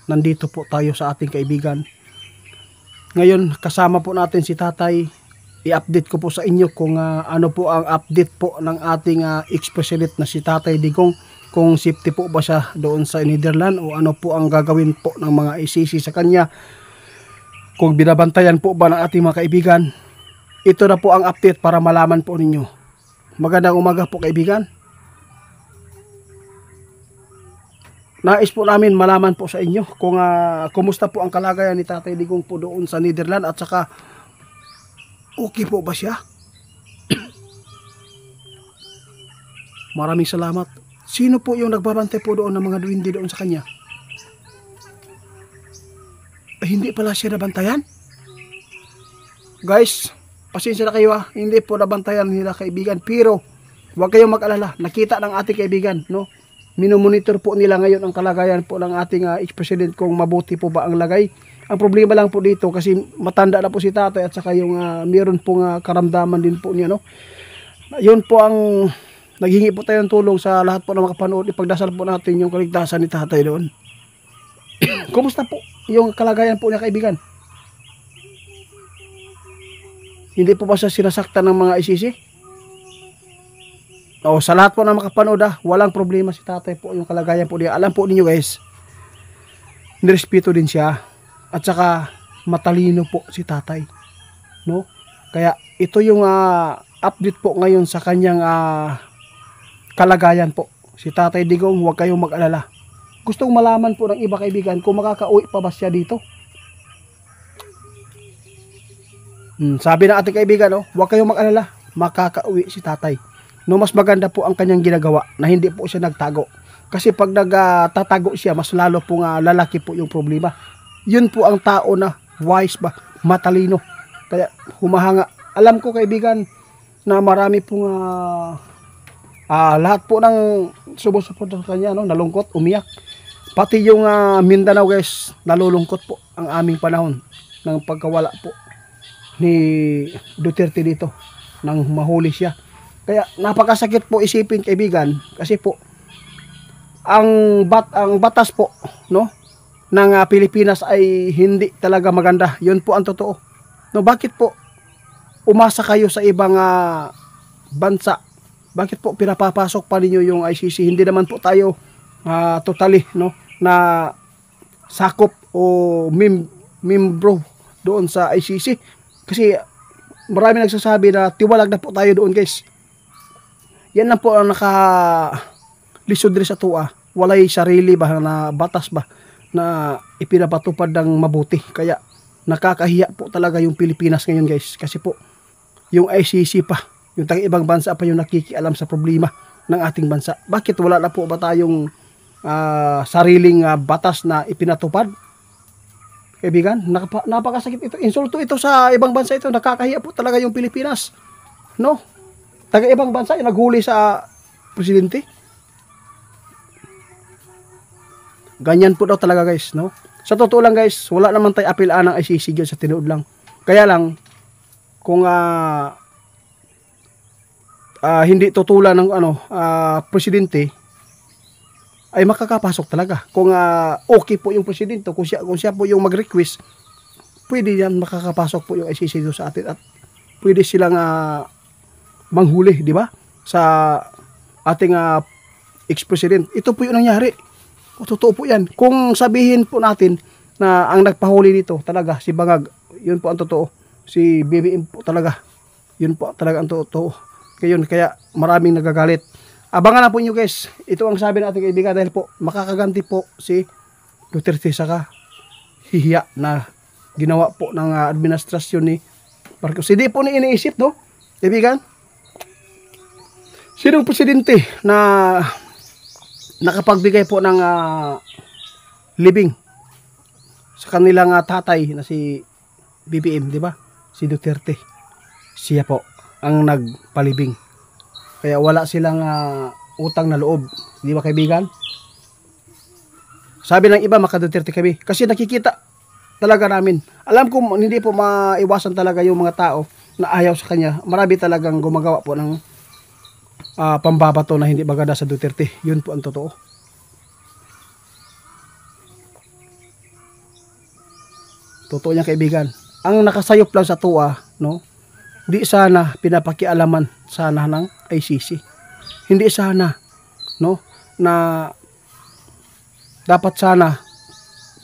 nandito po tayo sa ating kaibigan. Ngayon kasama po natin si tatay. I-update ko po sa inyo kung ano po ang update po ng ating ex-president na si Tatay Digong, kung safety po ba siya doon sa Netherlands o ano po ang gagawin po ng mga ICC sa kanya, kung binabantayan po ba ng ating mga kaibigan. Ito na po ang update para malaman po ninyo. Magandang umaga po kaibigan. Nais po namin malaman po sa inyo kung kumusta po ang kalagayan ni Tatay Digong po doon sa Netherlands, at saka okay po ba siya? Maraming salamat. Sino po yung nagbabantay po doon ng mga duwende doon sa kanya? Hindi pala siya nabantayan? Guys, pasensya na kayo hindi po nabantayan nila kaibigan, pero huwag kayong mag-alala. Nakita ng ating kaibigan, no? Minomonitor po nila ngayon ang kalagayan po ng ating ex-president kung mabuti po ba ang lagay. Ang problema lang po dito kasi matanda na po si tatay, at saka yung meron pong karamdaman din po niya, no? Yun po ang naghingi po tayo ng tulong sa lahat po na makapanood. Ipagdasal po natin yung kaligtasan ni tatay doon. Kumusta po yung kalagayan po niya kaibigan? Hindi po ba siya sinasaktan ng mga ICC? O sa lahat po na makapanood walang problema si tatay po, yung kalagayan po niya. Alam po ninyo guys, nirespeto din siya, at saka matalino po si tatay, no? Kaya ito yung update po ngayon sa kanyang kalagayan po. Si Tatay Digong, huwag kayong mag-alala. Gustong malaman po ng iba kaibigan kung makakauwi pa ba siya dito. Sabi ng ating kaibigan, huwag kayong mag-alala, makakauwi si tatay. No, mas maganda po ang kanyang ginagawa na hindi po siya nagtago. Kasi pag nagtatago siya, mas lalo pong lalaki po yung problema. Yun po ang tao na wise ba, matalino. Kaya humahanga. Alam ko kaibigan na marami pong lahat po ng sumusuporta sa kanya, no, nalungkot, umiyak. Pati yung Mindanao guys, nalulungkot po ang aming panahon ng pagkawala po ni Duterte dito nang mahuli siya. Kaya napakasakit po isipin kaibigan, kasi po ang batas po, no, ng Pilipinas ay hindi talaga maganda. Yun po ang totoo. No, bakit po umasa kayo sa ibang bansa? Bakit po pinapapasok pa ninyo yung ICC? Hindi naman po tayo totally, no, na sakop o membro doon sa ICC. Kasi marami nagsasabi na tiwalag na po tayo doon guys. Yan lang po ang lisod rin sa tuwa. Walay sarili ba na batas ba na ipinapatupad ng mabuti. Kaya nakakahiya po talaga yung Pilipinas ngayon guys. Kasi po yung ICC pa, yung ibang bansa pa yung nakikialam sa problema ng ating bansa. Bakit wala na po ba tayong sariling batas na ipinatupad? Kaibigan, napakasakit ito. Insulto ito sa ibang bansa ito. Nakakahiya po talaga yung Pilipinas, no? Taga ibang bansa yung naghuli sa presidente. Ganyan po daw talaga guys, no? Sa totoo lang guys, wala naman tayo apilaan ng ICC sa tinuod lang. Kaya lang kung hindi tutulan ng presidente, ay makakapasok talaga. Kung okay po yung presidente, kung siya po yung mag-request, pwede yan makakapasok po yung ICC sa atin, at pwede silang manghuli, di ba? Sa ating ex-president. Ito po yung nangyari. Totoo po yan. Kung sabihin po natin na ang nagpahuli dito talaga si Bangag, yun po ang totoo. Si BBM po talaga, yun po talaga ang totoo. Kaya maraming nagagalit. Abangan na po nyo guys. Ito ang sabi ng ating kaibigan, dahil po makakaganti po si Duterte saka hihiya na ginawa po ng administrasyon ni Marcos. Hindi po ni iniisip, no? Kaibigan, sinong presidente na nakapagbigay po ng libing sa kanilang tatay na si BBM, di ba? Si Duterte. Siya po ang nagpalibing. Kaya wala silang utang na loob. Di ba kaibigan? Sabi ng iba, maka-Duterte kami. Kasi nakikita talaga namin. Alam ko hindi po maiwasan talaga yung mga tao na ayaw sa kanya. Marami talagang gumagawa po ng pambabato na hindi maganda sa Duterte. Yun po ang totoo. Totoo niya kaibigan. Ang nakasayop lang sa tuwa, no? Di sana pinapakialaman sana ng ICC. Hindi sana, no? Na dapat sana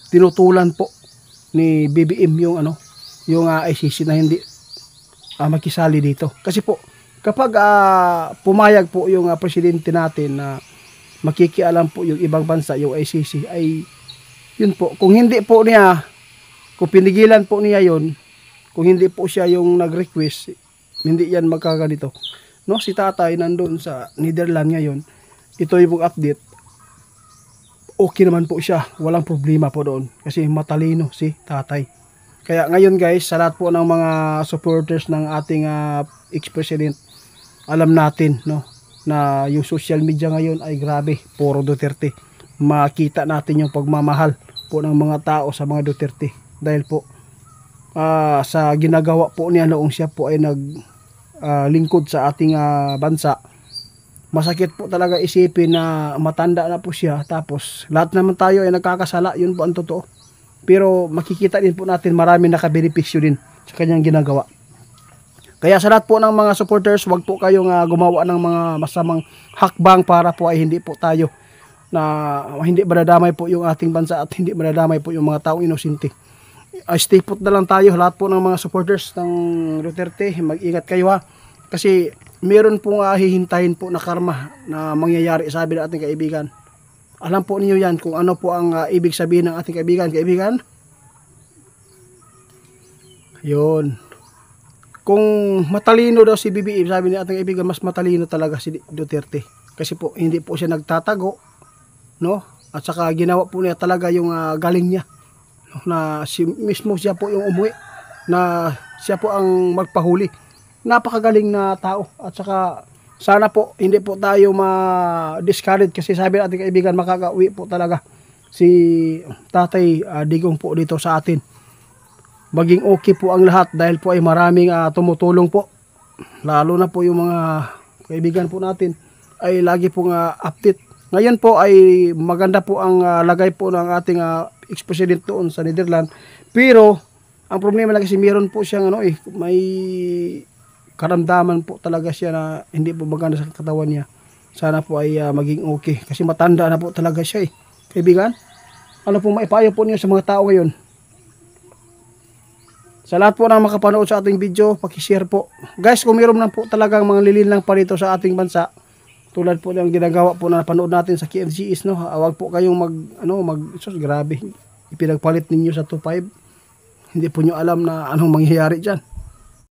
tinutulan po ni BBM yung yung ICC na hindi makisali dito. Kasi po kapag pumayag po yung presidente natin na makikialam po yung ibang bansa, yung ICC, ay yun po, kung hindi po niya, kung pinigilan po niya yun, kung hindi po siya yung nag-request, hindi yan magkaganito. No, si tatay nandun sa Netherlands ngayon, ito yung update, okay naman po siya, walang problema po doon, kasi matalino si tatay. Kaya ngayon guys, sa lahat po ng mga supporters ng ating ex-president, alam natin, no, na yung social media ngayon ay grabe, puro Duterte. Makita natin yung pagmamahal po ng mga tao sa mga Duterte. Dahil po, sa ginagawa po niya noong siya po ay naglingkod sa ating bansa, masakit po talaga isipin na matanda na po siya, tapos lahat naman tayo ay nagkakasala, yun po ang totoo. Pero makikita din po natin marami nakabenepisyo din sa kanyang ginagawa. Kaya sa lahat po ng mga supporters, wag po kayong gumawa ng mga masamang hakbang para po ay hindi po tayo na hindi madadamay po yung ating bansa at hindi madadamay po yung mga taong inosente. Stay put na lang tayo, lahat po ng mga supporters ng Duterte, mag-ingat kayo ha. Kasi meron pong hihintayin po na karma na mangyayari, sabi ng ating kaibigan. Alam po niyo yan kung ano po ang ibig sabihin ng ating kaibigan. Yun. Kung matalino daw si BBM, sabi ni ating kaibigan, mas matalino talaga si Duterte. Kasi po hindi po siya nagtatago, no? At saka ginawa po niya talaga yung galing niya, no? Na mismo siya po yung umuwi, na siya po ang magpahuli. Napakagaling na tao. At saka sana po hindi po tayo ma-discourage, kasi sabi ng ating kaibigan, makakauwi po talaga si Tatay Digong po dito sa atin. Maging okay po ang lahat dahil po ay maraming tumutulong po. Lalo na po yung mga kaibigan po natin ay lagi pong update. Ngayon po ay maganda po ang lagay po ng ating ex-president doon sa Netherlands. Pero ang problema lang kasi meron po siyang may karamdaman po talaga siya na hindi po maganda sa katawan niya. Sana po ay maging okay kasi matanda na po talaga siya Kaibigan, ano po maipayo po niyo sa mga tao ngayon? Sa lahat po na makapanood sa ating video, paki-share po. Guys, kung meron na po talagang mga lilinlang pa rito sa ating bansa, tulad po ng ginagawa po na napanood natin sa KFGS, no? Huwag po kayong grabe. Ipinagpalit ninyo sa 2.5. Hindi po nyo alam na anong mangyayari dyan.